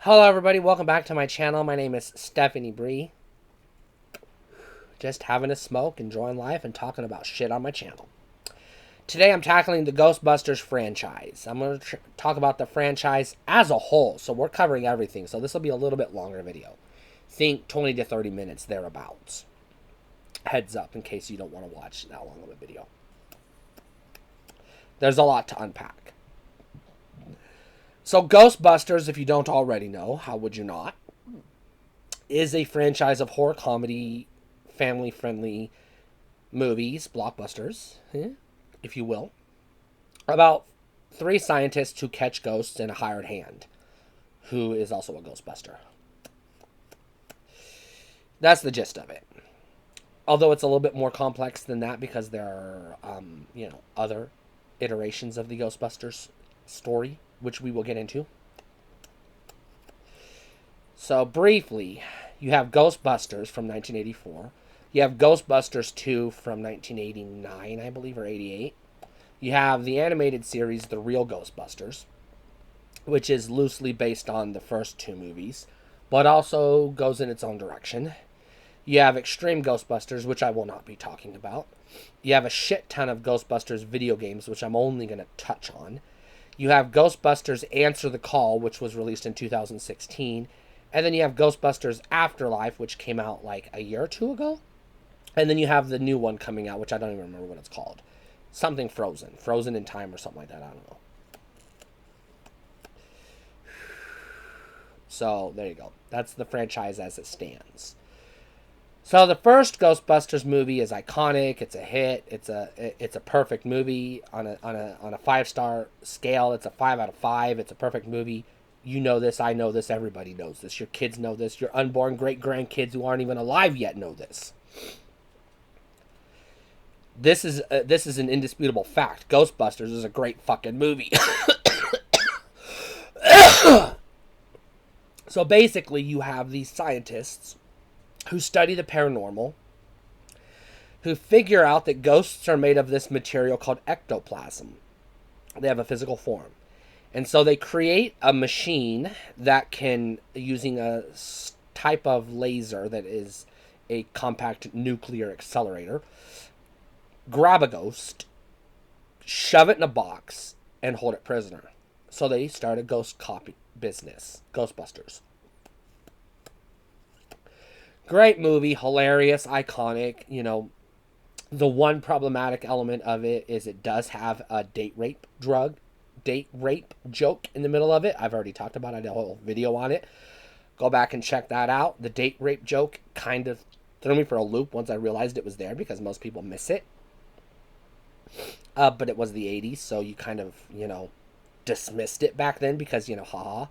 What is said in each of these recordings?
Hello everybody, welcome back to my channel. My name is Stephanie Bree. Just having a smoke, enjoying life, and talking about shit on my channel. Today I'm tackling the Ghostbusters franchise. I'm going to talk about the franchise as a whole, so we're covering everything. So this will be a little bit longer video. Think 20 to 30 minutes thereabouts. Heads up in case you don't want to watch that long of a video. There's a lot to unpack. So Ghostbusters, if you don't already know, how would you not, is a franchise of horror comedy, family-friendly movies, blockbusters, if you will, about 3 scientists who catch ghosts and a hired hand, who is also a Ghostbuster. That's the gist of it. Although it's a little bit more complex than that because there are, other iterations of the Ghostbusters story, which we will get into. So briefly, you have Ghostbusters from 1984. You have Ghostbusters 2 from 1989, I believe, or 88. You have the animated series, The Real Ghostbusters, which is loosely based on the first 2 movies, but also goes in its own direction. You have Extreme Ghostbusters, which I will not be talking about. You have a shit ton of Ghostbusters video games, which I'm only going to touch on. You have Ghostbusters Answer the Call, which was released in 2016. And then you have Ghostbusters Afterlife, which came out like a year or 2 ago. And then you have the new one coming out, which I don't even remember what it's called. Something Frozen. Frozen in Time or something like that. I don't know. So, there you go. That's the franchise as it stands. So the first Ghostbusters movie is iconic. It's a hit. It's a perfect movie on a 5-star scale. It's a 5 out of 5. It's a perfect movie. You know this. I know this. Everybody knows this. Your kids know this. Your unborn great grandkids who aren't even alive yet know this. This is an indisputable fact. Ghostbusters is a great fucking movie. So basically, you have these scientists who study the paranormal, who figure out that ghosts are made of this material called ectoplasm. They have a physical form. And so they create a machine that can, using a type of laser that is a compact nuclear accelerator, grab a ghost, shove it in a box, and hold it prisoner. So they start a ghost copy business, Ghostbusters. Great movie, hilarious, iconic. The one problematic element of it is it does have a date rape joke in the middle of it. I've already talked about it. I did a whole video on it. Go back and check that out. The date rape joke kind of threw me for a loop once I realized it was there because most people miss it. But it was the 80s, so you kind of, dismissed it back then because, haha.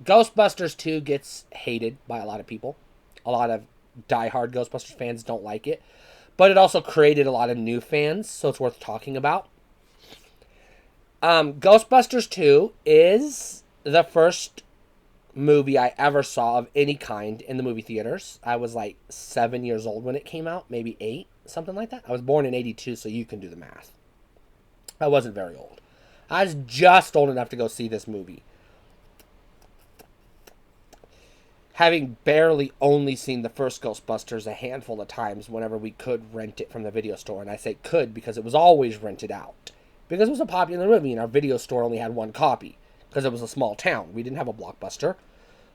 Ghostbusters 2 gets hated by a lot of people. A lot of diehard Ghostbusters fans don't like it. But it also created a lot of new fans, so it's worth talking about. Ghostbusters 2 is the first movie I ever saw of any kind in the movie theaters. I was like 7 years old when it came out, maybe 8, something like that. I was born in 82, so you can do the math. I wasn't very old. I was just old enough to go see this movie. Having barely only seen the first Ghostbusters a handful of times whenever we could rent it from the video store. And I say could because it was always rented out. Because it was a popular movie and our video store only had 1 copy. Because it was a small town. We didn't have a Blockbuster.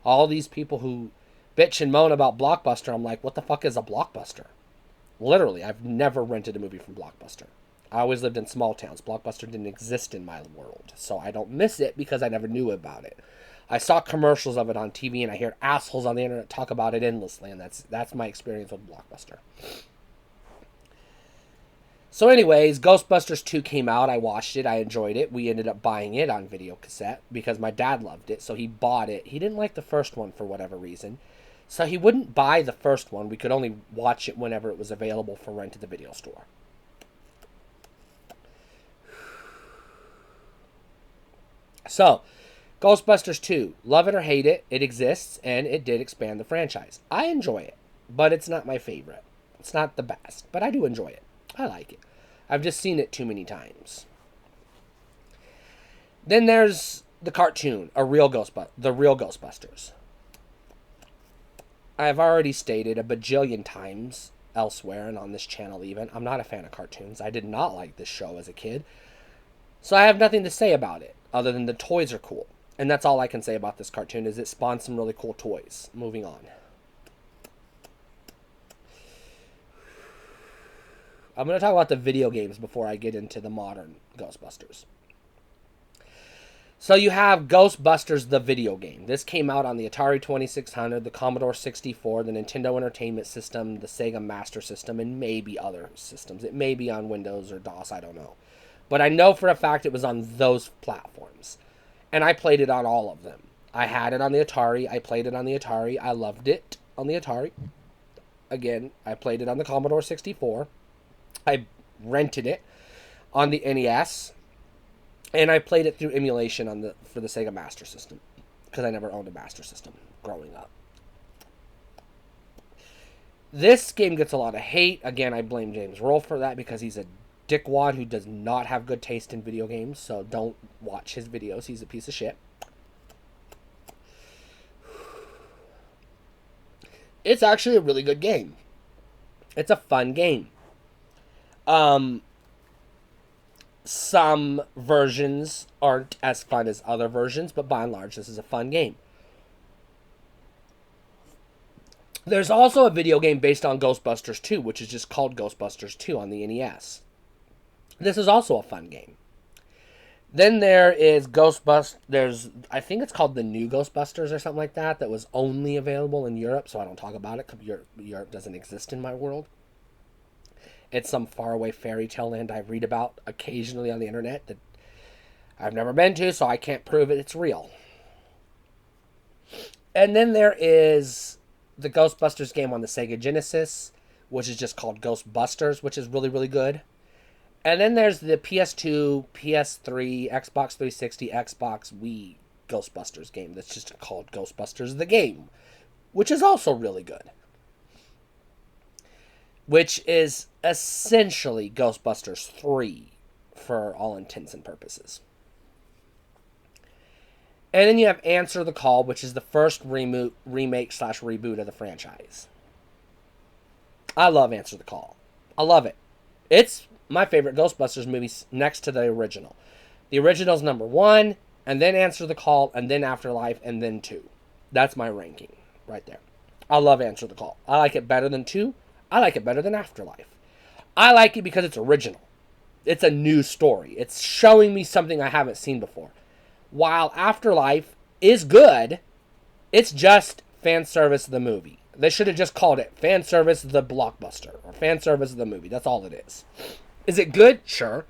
All these people who bitch and moan about Blockbuster, I'm like, what the fuck is a Blockbuster? Literally, I've never rented a movie from Blockbuster. I always lived in small towns. Blockbuster didn't exist in my world. So I don't miss it because I never knew about it. I saw commercials of it on TV, and I hear assholes on the internet talk about it endlessly, and that's my experience with Blockbuster. So anyways, Ghostbusters 2 came out. I watched it. I enjoyed it. We ended up buying it on video cassette because my dad loved it, so he bought it. He didn't like the first one for whatever reason, so he wouldn't buy the first one. We could only watch it whenever it was available for rent at the video store. So, Ghostbusters 2, love it or hate it, it exists, and it did expand the franchise. I enjoy it, but it's not my favorite. It's not the best, but I do enjoy it. I like it. I've just seen it too many times. Then there's the cartoon, the real Ghostbusters. I've already stated a bajillion times elsewhere and on this channel even, I'm not a fan of cartoons. I did not like this show as a kid. So I have nothing to say about it, other than the toys are cool. And that's all I can say about this cartoon, is it spawned some really cool toys. Moving on. I'm going to talk about the video games before I get into the modern Ghostbusters. So you have Ghostbusters, the video game. This came out on the Atari 2600, the Commodore 64, the Nintendo Entertainment System, the Sega Master System, and maybe other systems. It may be on Windows or DOS, I don't know. But I know for a fact it was on those platforms. And I played it on all of them. I had it on the Atari. I played it on the Atari. I loved it on the Atari. Again, I played it on the Commodore 64. I rented it on the NES. And I played it through emulation for the Sega Master System, because I never owned a Master System growing up. This game gets a lot of hate. Again, I blame James Roll for that, because he's a dickwad who does not have good taste in video games, so don't watch his videos. He's a piece of shit. It's actually a really good game. It's a fun game. Some versions aren't as fun as other versions, but by and large, this is a fun game. There's also a video game based on Ghostbusters 2, which is just called Ghostbusters 2 on the NES. This is also a fun game. Then there is I think it's called the New Ghostbusters or something like that was only available in Europe, so I don't talk about it because Europe doesn't exist in my world. It's some faraway fairy tale land I read about occasionally on the internet that I've never been to, so I can't prove it's real. And then there is the Ghostbusters game on the Sega Genesis, which is just called Ghostbusters, which is really, really good. And then there's the PS2, PS3, Xbox 360, Xbox Wii Ghostbusters game that's just called Ghostbusters the Game, which is also really good. Which is essentially Ghostbusters 3 for all intents and purposes. And then you have Answer the Call, which is the first remake/reboot of the franchise. I love Answer the Call. I love it. It's my favorite Ghostbusters movie next to the original. The original's number 1, and then Answer the Call, and then Afterlife, and then 2. That's my ranking right there. I love Answer the Call. I like it better than 2. I like it better than Afterlife. I like it because it's original. It's a new story. It's showing me something I haven't seen before. While Afterlife is good, it's just fan service of the movie. They should have just called it fan service of the blockbuster, or fan service of the movie. That's all it is. Is it good? Sure.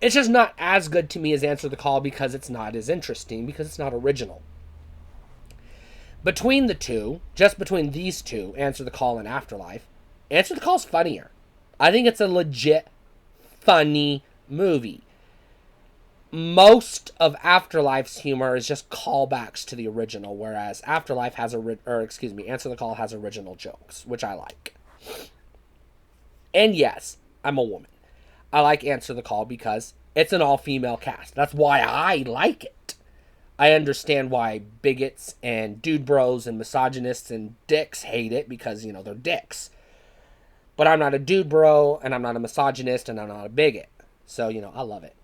It's just not as good to me as Answer the Call because it's not as interesting, because it's not original. Between the two, just between these two, Answer the Call and Afterlife, Answer the Call is funnier. I think it's a legit funny movie. Most of Afterlife's humor is just callbacks to the original, whereas Answer the Call has original jokes, which I like. And yes, I'm a woman. I like Answer the Call because it's an all-female cast. That's why I like it. I understand why bigots and dude bros and misogynists and dicks hate it because, they're dicks. But I'm not a dude bro, and I'm not a misogynist, and I'm not a bigot. So, I love it.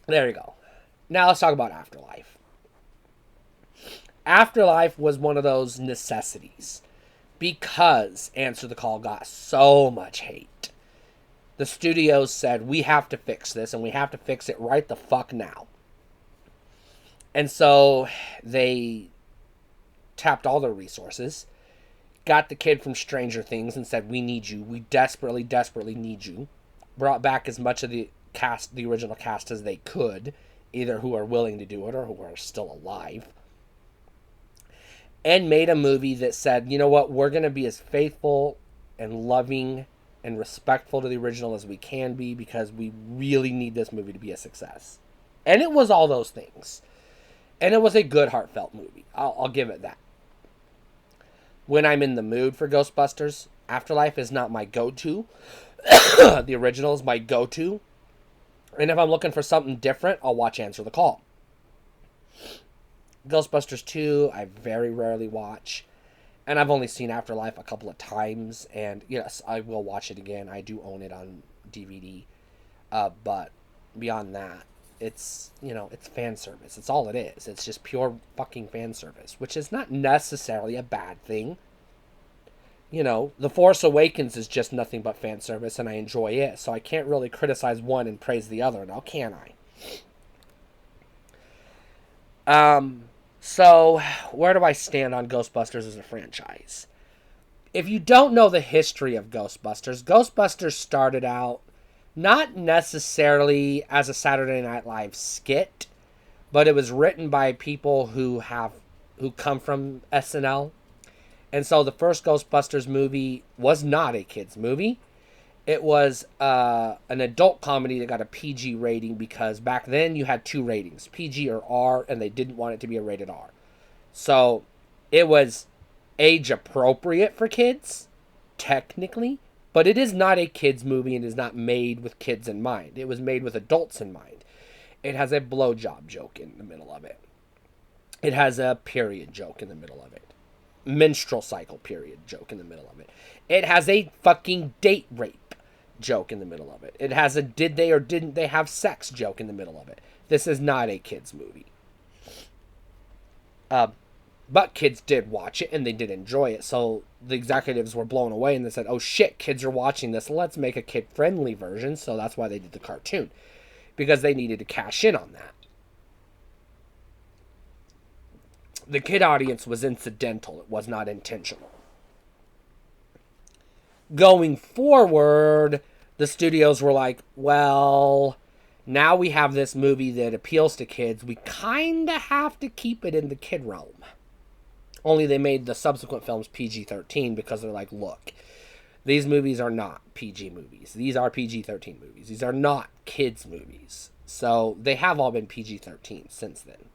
There you go. Now let's talk about Afterlife. Afterlife was one of those necessities because Answer the Call got so much hate. The studios said, we have to fix this, and we have to fix it right the fuck now. And so they tapped all their resources, got the kid from Stranger Things and said, we need you. We desperately, desperately need you. Brought back as much of the original cast as they could, either who are willing to do it or who are still alive, and made a movie that said, you know what, we're going to be as faithful and loving and respectful to the original as we can be because we really need this movie to be a success. And it was all those things. And it was a good, heartfelt movie. I'll give it that. When I'm in the mood for Ghostbusters, Afterlife is not my go-to. The original is my go-to. And if I'm looking for something different, I'll watch Answer the Call. Ghostbusters 2, I very rarely watch. And I've only seen Afterlife a couple of times. And yes, I will watch it again. I do own it on DVD. But beyond that, it's fan service. It's all it is. It's just pure fucking fan service, which is not necessarily a bad thing. The Force Awakens is just nothing but fan service, and I enjoy it. So I can't really criticize one and praise the other, now can I? So where do I stand on Ghostbusters as a franchise? If you don't know the history of Ghostbusters, Ghostbusters started out not necessarily as a Saturday Night Live skit, but it was written by people who come from SNL. And so the first Ghostbusters movie was not a kids movie. It was an adult comedy that got a PG rating because back then you had two ratings, PG or R, and they didn't want it to be a rated R. So it was age appropriate for kids, technically, but it is not a kids movie and is not made with kids in mind. It was made with adults in mind. It has a blowjob joke in the middle of it. It has a period joke in the middle of it. Menstrual cycle period joke in the middle of it. It has a fucking date rape joke in the middle of it. It has a did they or didn't they have sex joke in the middle of it. This is not a kids movie. But kids did watch it and they did enjoy it. So the executives were blown away and they said, oh shit, kids are watching this. Let's make a kid-friendly version. So that's why they did the cartoon. Because they needed to cash in on that. The kid audience was incidental. It was not intentional. Going forward, the studios were like, well, now we have this movie that appeals to kids. We kind of have to keep it in the kid realm. Only they made the subsequent films PG-13 because they're like, look, these movies are not PG movies. These are PG-13 movies. These are not kids movies. So they have all been PG-13 since then.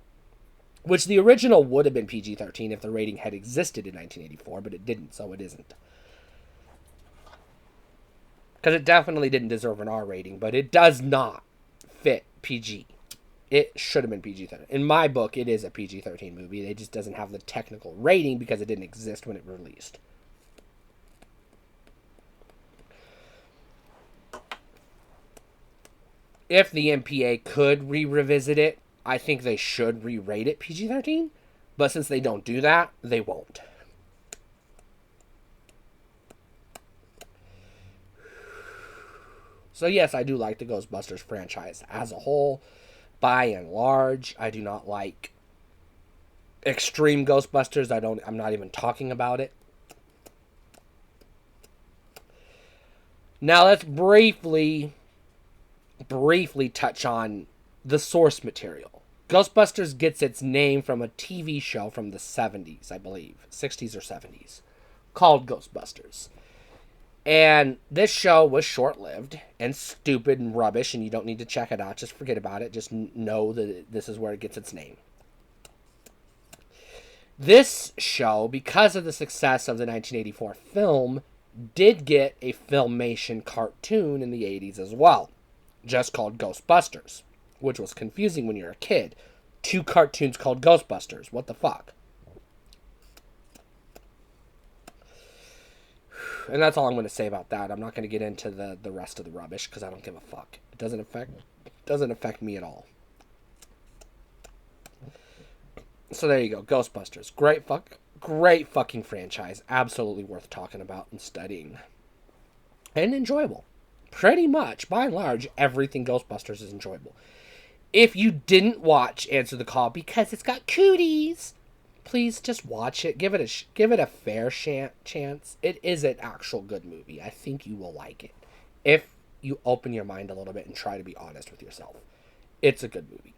Which the original would have been PG-13 if the rating had existed in 1984, but it didn't, so it isn't. Because it definitely didn't deserve an R rating, but it does not fit PG. It should have been PG-13. In my book, it is a PG-13 movie. It just doesn't have the technical rating because it didn't exist when it released. If the MPA could revisit it, I think they should re-rate it PG-13, but since they don't do that, they won't. So yes, I do like the Ghostbusters franchise as a whole. By and large, I do not like Extreme Ghostbusters. I'm not even talking about it. Now let's briefly touch on the source material. Ghostbusters gets its name from a TV show from the 70s, I believe, 60s or 70s, called Ghostbusters. And this show was short-lived and stupid and rubbish, and you don't need to check it out. Just forget about it. Just know that this is where it gets its name. This show, because of the success of the 1984 film, did get a Filmation cartoon in the 80s as well, just called Ghostbusters, which was confusing when you're a kid. 2 cartoons called Ghostbusters. What the fuck? And that's all I'm going to say about that. I'm not going to get into the rest of the rubbish because I don't give a fuck. It doesn't affect me at all. So there you go, Ghostbusters. Great fucking franchise. Absolutely worth talking about and studying. And enjoyable. Pretty much, by and large, everything Ghostbusters is enjoyable. If you didn't watch Answer the Call because it's got cooties, please just watch it. Give it a fair chance. It is an actual good movie. I think you will like it if you open your mind a little bit and try to be honest with yourself. It's a good movie.